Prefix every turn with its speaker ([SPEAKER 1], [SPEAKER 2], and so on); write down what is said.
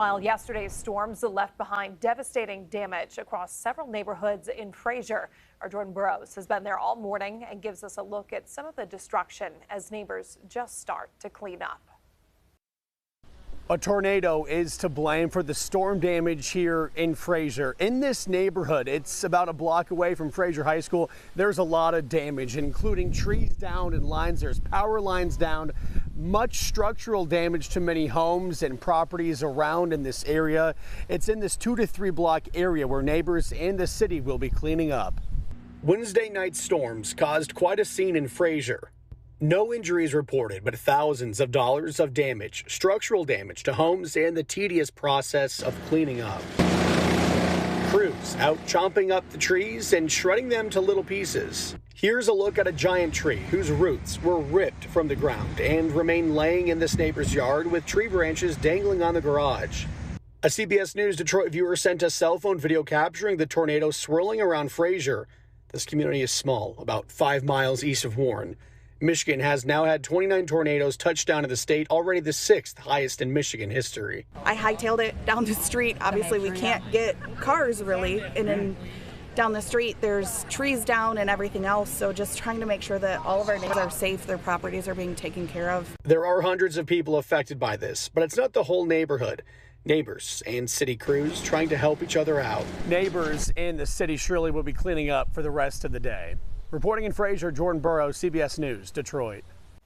[SPEAKER 1] While yesterday's storms left behind devastating damage across several neighborhoods in Fraser, our Jordan Burrows has been there all morning and gives us a look at some of the destruction as neighbors just start to clean up.
[SPEAKER 2] A tornado is to blame for the storm damage here in Fraser. In this neighborhood, it's about a block away from Fraser High School. There's a lot of damage, including trees down and lines. There's power lines down, much structural damage to many homes and properties around in this area. It's in this 2 to 3 block area where neighbors and the city will be cleaning up. Wednesday night storms caused quite a scene in Fraser. No injuries reported, but thousands of dollars of damage, structural damage to homes and the tedious process of cleaning up. Crews out chomping up the trees and shredding them to little pieces. Here's a look at a giant tree whose roots were ripped from the ground and remain laying in this neighbor's yard with tree branches dangling on the garage. A CBS News Detroit viewer sent us cell phone video capturing the tornado swirling around Fraser. This community is small, about 5 miles east of Warren. Michigan has now had 29 tornadoes touch down in the state, already the 6th highest in Michigan history.
[SPEAKER 3] I hightailed it down the street. Obviously, we can't get cars really, and then down the street there's trees down and everything else, so just trying to make sure that all of our neighbors are safe, their properties are being taken care of.
[SPEAKER 2] There are hundreds of people affected by this, but it's not the whole neighborhood. Neighbors and city crews trying to help each other out. Neighbors in the city surely will be cleaning up for the rest of the day. Reporting in Fraser, Jordan Burrows, CBS News, Detroit.